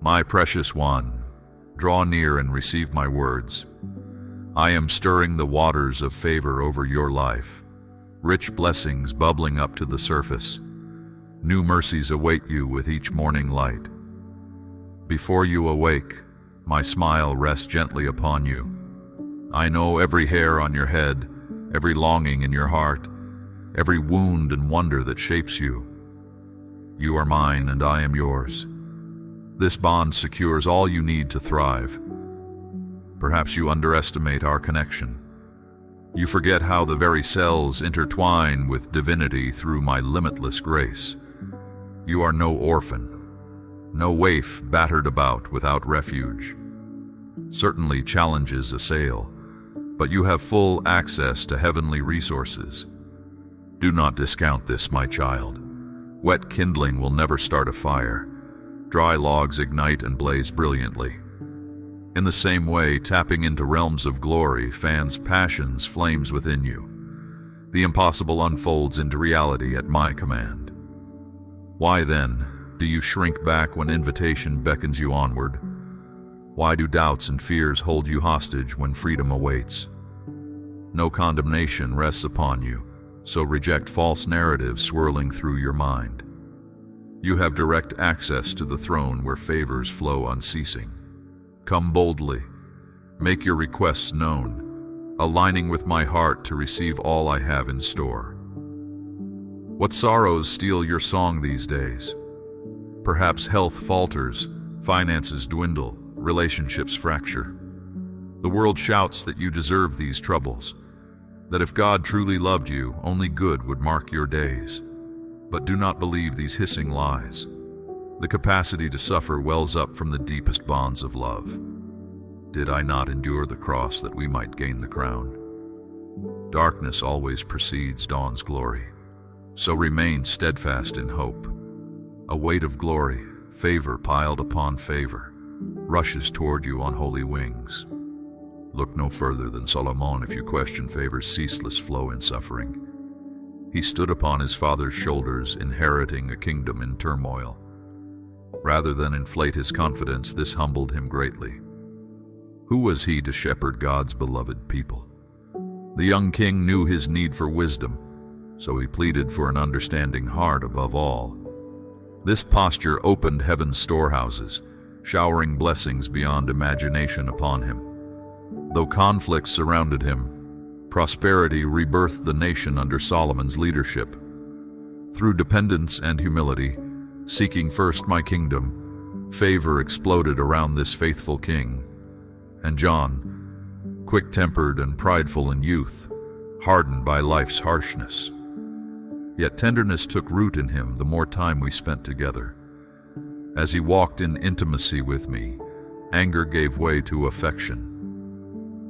My precious one, draw near and receive my words. I am stirring the waters of favor over your life, rich blessings bubbling up to the surface. New mercies await you with each morning light. Before you awake, my smile rests gently upon you. I know every hair on your head, every longing in your heart, every wound and wonder that shapes you. You are mine and I am yours. This bond secures all you need to thrive. Perhaps you underestimate our connection. You forget how the very cells intertwine with divinity through my limitless grace. You are no orphan, no waif battered about without refuge. Certainly challenges assail, but you have full access to heavenly resources. Do not discount this, my child. Wet kindling will never start a fire. Dry logs ignite and blaze brilliantly. In the same way, tapping into realms of glory fans passion's flames within you. The impossible unfolds into reality at my command. Why then do you shrink back when invitation beckons you onward? Why do doubts and fears hold you hostage when freedom awaits? No condemnation rests upon you, so reject false narratives swirling through your mind. You have direct access to the throne where favors flow unceasing. Come boldly, make your requests known, aligning with my heart to receive all I have in store. What sorrows steal your song these days? Perhaps health falters, finances dwindle, relationships fracture. The world shouts that you deserve these troubles, that if God truly loved you, only good would mark your days. But do not believe these hissing lies. The capacity to suffer wells up from the deepest bonds of love. Did I not endure the cross that we might gain the crown? Darkness always precedes dawn's glory, so remain steadfast in hope. A weight of glory, favor piled upon favor, rushes toward you on holy wings. Look no further than Solomon if you question favor's ceaseless flow in suffering. He stood upon his father's shoulders, inheriting a kingdom in turmoil. Rather than inflate his confidence, this humbled him greatly. Who was he to shepherd God's beloved people? The young king knew his need for wisdom, so he pleaded for an understanding heart above all. This posture opened heaven's storehouses, showering blessings beyond imagination upon him. Though conflicts surrounded him, prosperity rebirthed the nation under Solomon's leadership. Through dependence and humility, seeking first my kingdom, favor exploded around this faithful king. And John, quick-tempered and prideful in youth, hardened by life's harshness. Yet tenderness took root in him the more time we spent together. As he walked in intimacy with me, anger gave way to affection.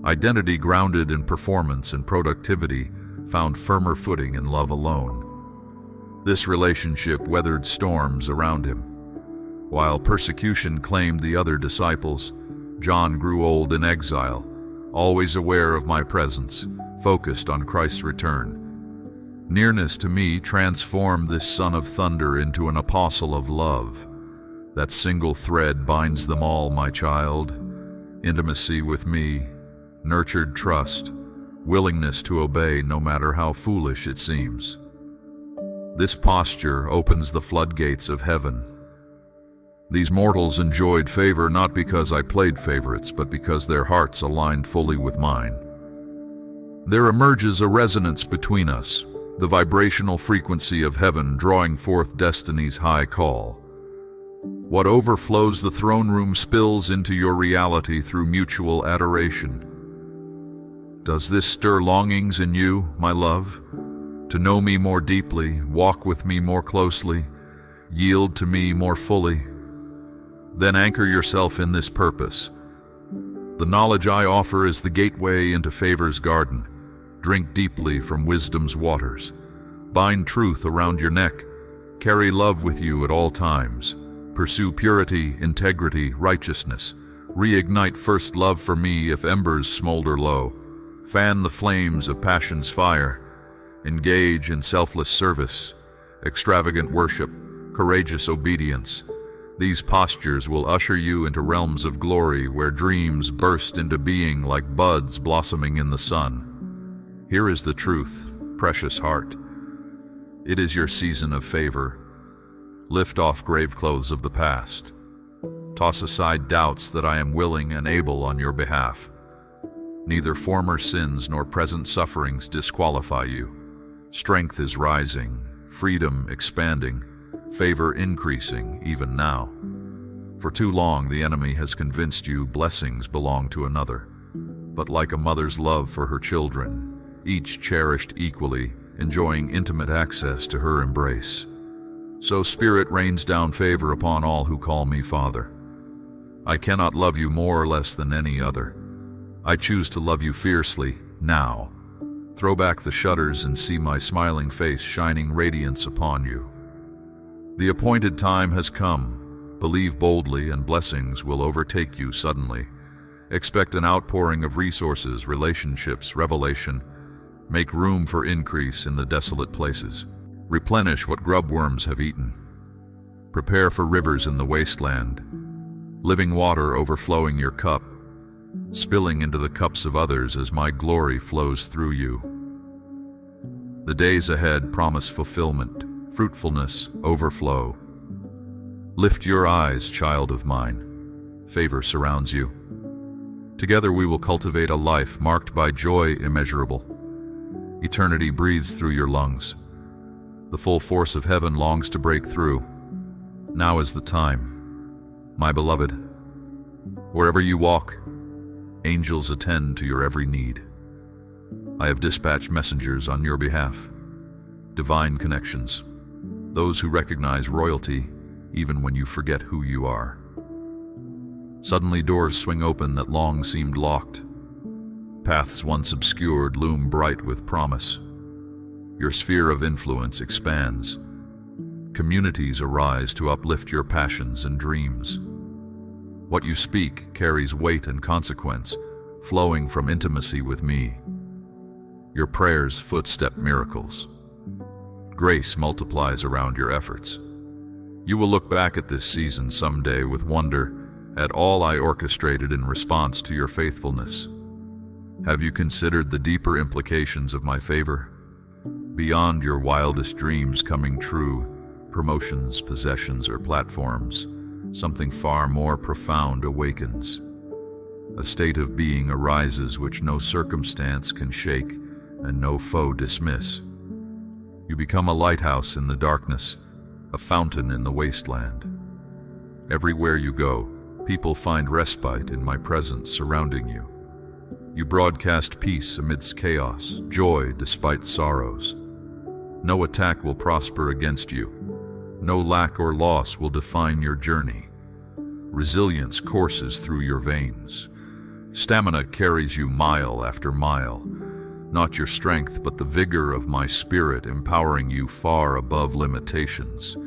Identity grounded in performance and productivity found firmer footing in love alone. This relationship weathered storms around him. While persecution claimed the other disciples, John grew old in exile, always aware of my presence, focused on Christ's return. Nearness to me transformed this son of thunder into an apostle of love. That single thread binds them all, my child. Intimacy with me, nurtured trust, willingness to obey no matter how foolish it seems. This posture opens the floodgates of heaven. These mortals enjoyed favor not because I played favorites, but because their hearts aligned fully with mine. There emerges a resonance between us, the vibrational frequency of heaven drawing forth destiny's high call. What overflows the throne room spills into your reality through mutual adoration. Does this stir longings in you, my love? To know me more deeply, walk with me more closely, yield to me more fully? Then anchor yourself in this purpose. The knowledge I offer is the gateway into favor's garden. Drink deeply from wisdom's waters. Bind truth around your neck. Carry love with you at all times. Pursue purity, integrity, righteousness. Reignite first love for me if embers smolder low. Fan the flames of passion's fire. Engage in selfless service, extravagant worship, courageous obedience. These postures will usher you into realms of glory where dreams burst into being like buds blossoming in the sun. Here is the truth, precious heart. It is your season of favor. Lift off grave clothes of the past. Toss aside doubts that I am willing and able on your behalf. Neither former sins nor present sufferings disqualify you. Strength is rising, freedom expanding, favor increasing even now. For too long the enemy has convinced you blessings belong to another. But like a mother's love for her children, each cherished equally, enjoying intimate access to her embrace, so Spirit rains down favor upon all who call me Father. I cannot love you more or less than any other. I choose to love you fiercely, now. Throw back the shutters and see my smiling face shining radiance upon you. The appointed time has come. Believe boldly and blessings will overtake you suddenly. Expect an outpouring of resources, relationships, revelation. Make room for increase in the desolate places. Replenish what grubworms have eaten. Prepare for rivers in the wasteland. Living water overflowing your cup, spilling into the cups of others as my glory flows through you. The days ahead promise fulfillment, fruitfulness, overflow. Lift your eyes, child of mine. Favor surrounds you. Together we will cultivate a life marked by joy immeasurable. Eternity breathes through your lungs. The full force of heaven longs to break through. Now is the time, my beloved. Wherever you walk, angels attend to your every need. I have dispatched messengers on your behalf. Divine connections. Those who recognize royalty even when you forget who you are. Suddenly doors swing open that long seemed locked. Paths once obscured loom bright with promise. Your sphere of influence expands. Communities arise to uplift your passions and dreams. What you speak carries weight and consequence, flowing from intimacy with me. Your prayers footstep miracles. Grace multiplies around your efforts. You will look back at this season someday with wonder at all I orchestrated in response to your faithfulness. Have you considered the deeper implications of my favor? Beyond your wildest dreams coming true, promotions, possessions, or platforms, something far more profound awakens. A state of being arises which no circumstance can shake and no foe dismiss. You become a lighthouse in the darkness, a fountain in the wasteland. Everywhere you go, people find respite in my presence surrounding you. You broadcast peace amidst chaos, joy despite sorrows. No attack will prosper against you. No lack or loss will define your journey. Resilience courses through your veins. Stamina carries you mile after mile. Not your strength, but the vigor of my spirit empowering you far above limitations.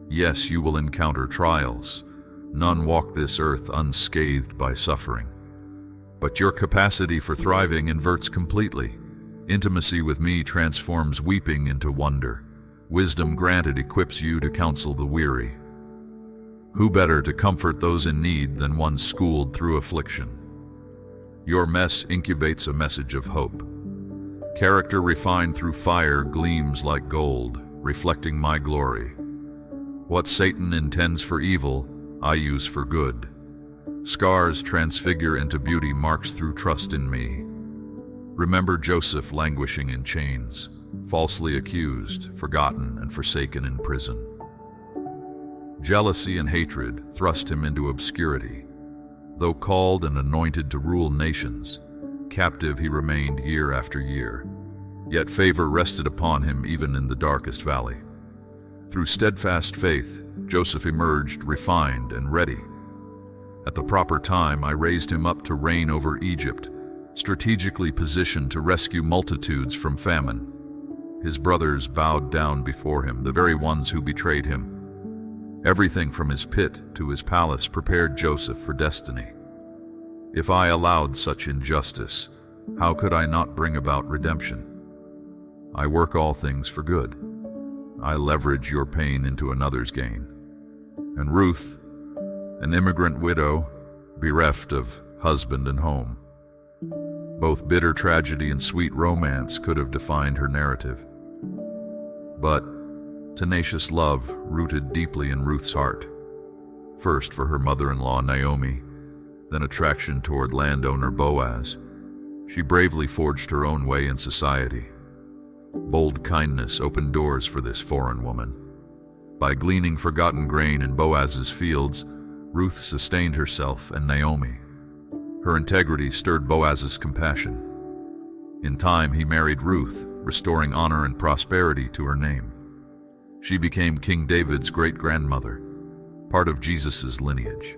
Yes, you will encounter trials. None walk this earth unscathed by suffering. But your capacity for thriving inverts completely. Intimacy with me transforms weeping into wonder. Wisdom granted equips you to counsel the weary. Who better to comfort those in need than one schooled through affliction? Your mess incubates a message of hope. Character refined through fire gleams like gold, reflecting my glory. What Satan intends for evil, I use for good. Scars transfigure into beauty, marks through trust in me. Remember Joseph languishing in chains, falsely accused, forgotten, and forsaken in prison. Jealousy and hatred thrust him into obscurity. Though called and anointed to rule nations, captive he remained year after year. Yet favor rested upon him even in the darkest valley. Through steadfast faith, Joseph emerged refined and ready. At the proper time, I raised him up to reign over Egypt, strategically positioned to rescue multitudes from famine. His brothers bowed down before him, the very ones who betrayed him. Everything from his pit to his palace prepared Joseph for destiny. If I allowed such injustice, how could I not bring about redemption? I work all things for good. I leverage your pain into another's gain. and Ruth, an immigrant widow, bereft of husband and home. Both bitter tragedy and sweet romance could have defined her narrative. But tenacious love rooted deeply in Ruth's heart, first for her mother-in-law Naomi, then attraction toward landowner Boaz. She bravely forged her own way in society. Bold kindness opened doors for this foreign woman. By gleaning forgotten grain in Boaz's fields, Ruth sustained herself and Naomi. Her integrity stirred Boaz's compassion. In time, he married Ruth, restoring honor and prosperity to her name. She became King David's great-grandmother, part of Jesus' lineage,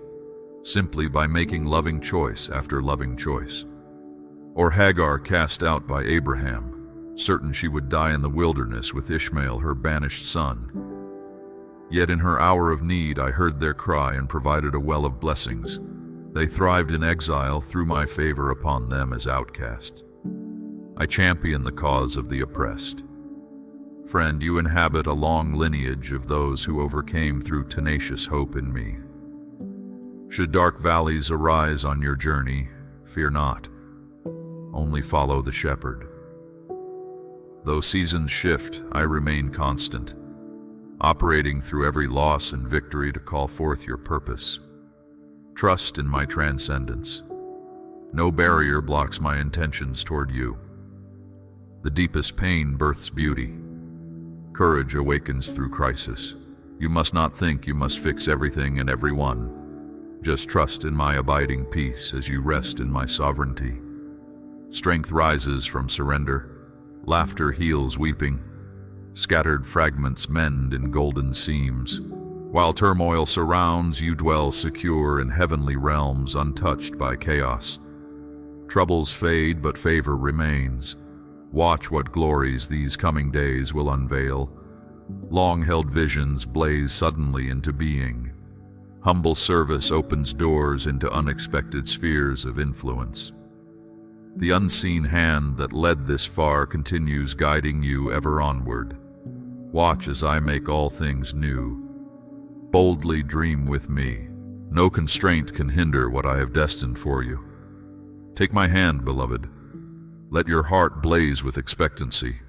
simply by making loving choice after loving choice. Or Hagar, cast out by Abraham, certain she would die in the wilderness with Ishmael, her banished son. Yet in her hour of need I heard their cry and provided a well of blessings. They thrived in exile through my favor upon them as outcasts. I champion the cause of the oppressed. Friend, you inhabit a long lineage of those who overcame through tenacious hope in me. Should dark valleys arise on your journey, fear not. Only follow the shepherd. Though seasons shift, I remain constant, operating through every loss and victory to call forth your purpose. Trust in my transcendence. No barrier blocks my intentions toward you. The deepest pain births beauty. Courage awakens through crisis. You must not think you must fix everything and everyone. Just trust in my abiding peace as you rest in my sovereignty. Strength rises from surrender. Laughter heals weeping. Scattered fragments mend in golden seams. While turmoil surrounds, you dwell secure in heavenly realms untouched by chaos. Troubles fade, but favor remains. Watch what glories these coming days will unveil. Long-held visions blaze suddenly into being. Humble service opens doors into unexpected spheres of influence. The unseen hand that led this far continues guiding you ever onward. Watch as I make all things new. Boldly dream with me. No constraint can hinder what I have destined for you. Take my hand, beloved. Let your heart blaze with expectancy.